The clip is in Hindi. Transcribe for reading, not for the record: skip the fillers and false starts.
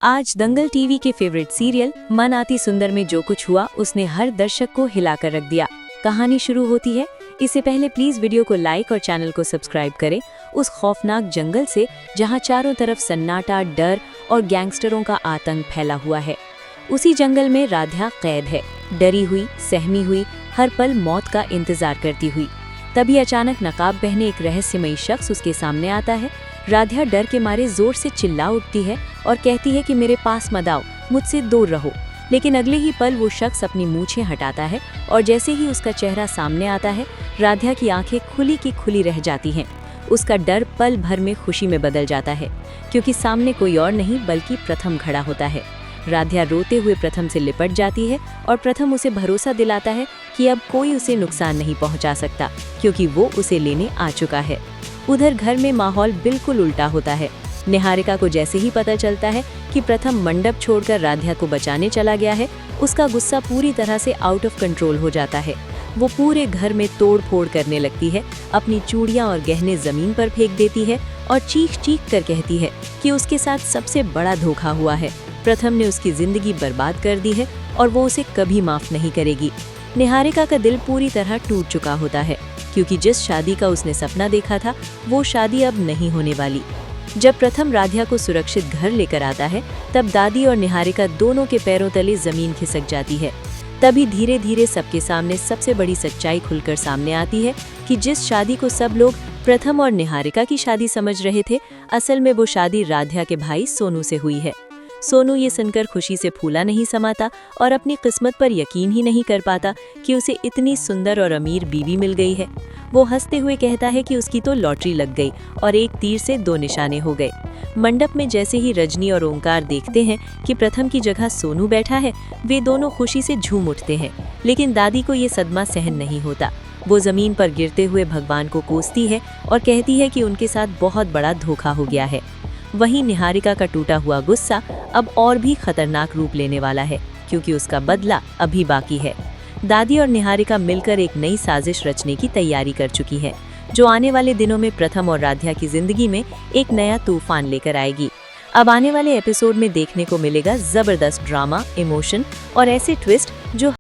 आज दंगल टीवी के फेवरेट सीरियल मन आती सुंदर में जो कुछ हुआ उसने हर दर्शक को हिलाकर रख दिया। कहानी शुरू होती है। इससे पहले प्लीज वीडियो को लाइक और चैनल को सब्सक्राइब करें। उस खौफनाक जंगल से जहां चारों तरफ सन्नाटा, डर और गैंगस्टरों का आतंक फैला हुआ है, उसी जंगल में राधा कैद है, डरी हुई, सहमी हुई, हर पल मौत का इंतजार करती हुई। तभी अचानक नकाब पहने एक रहस्यमयी शख्स उसके सामने आता है। राधा डर के मारे जोर से चिल्ला उठती है और कहती है कि मेरे पास मत आओ, मुझसे दूर रहो। लेकिन अगले ही पल वो शख्स अपनी मूछें हटाता है और जैसे ही उसका चेहरा सामने आता है, राधा की आंखें खुली की खुली रह जाती हैं। उसका डर पल भर में खुशी में बदल जाता है, क्योंकि सामने कोई और नहीं बल्कि प्रथम खड़ा होता है। राधा रोते हुए प्रथम से लिपट जाती है और प्रथम उसे भरोसा दिलाता है कि अब कोई उसे नुकसान नहीं पहुंचा सकता, क्योंकि वो उसे लेने आ चुका है। उधर घर में माहौल बिल्कुल उल्टा होता है। निहारिका को जैसे ही पता चलता है कि प्रथम मंडप छोड़कर राधा को बचाने चला गया है, उसका गुस्सा पूरी तरह से आउट ऑफ कंट्रोल हो जाता है। वो पूरे घर में तोड़ फोड़ करने लगती है, अपनी चूड़ियां और गहने जमीन पर फेंक देती है और चीख चीख कर कहती है कि उसके साथ सबसे बड़ा धोखा हुआ है। प्रथम ने उसकी जिंदगी बर्बाद कर दी है और वो उसे कभी माफ नहीं करेगी। निहारिका का दिल पूरी तरह टूट चुका होता है, क्योंकि जिस शादी का उसने सपना देखा था वो शादी अब नहीं होने वाली। जब प्रथम राधा को सुरक्षित घर लेकर आता है, तब दादी और निहारिका दोनों के पैरों तले जमीन खिसक जाती है। तभी धीरे धीरे सबके सामने सबसे बड़ी सच्चाई खुलकर सामने आती है कि जिस शादी को सब लोग प्रथम और निहारिका की शादी समझ रहे थे, असल में वो शादी राधा के भाई सोनू से हुई है। सोनू ये सुनकर खुशी से फूला नहीं समाता और अपनी किस्मत पर यकीन ही नहीं कर पाता कि उसे इतनी सुंदर और अमीर बीवी मिल गई है। वो हंसते हुए कहता है कि उसकी तो लॉटरी लग गई और एक तीर से दो निशाने हो गए। मंडप में जैसे ही रजनी और ओंकार देखते हैं कि प्रथम की जगह सोनू बैठा है, वे दोनों खुशी से झूम उठते हैं। लेकिन दादी को ये सदमा सहन नहीं होता। वो जमीन पर गिरते हुए भगवान को कोसती है और कहती है कि उनके साथ बहुत बड़ा धोखा हो गया है। वहीं निहारिका का टूटा हुआ गुस्सा अब और भी खतरनाक रूप लेने वाला है, क्योंकि उसका बदला अभी बाकी है। दादी और निहारिका मिलकर एक नई साजिश रचने की तैयारी कर चुकी है, जो आने वाले दिनों में प्रथम और राधा की जिंदगी में एक नया तूफान लेकर आएगी। अब आने वाले एपिसोड में देखने को मिलेगा जबरदस्त ड्रामा, इमोशन और ऐसे ट्विस्ट जो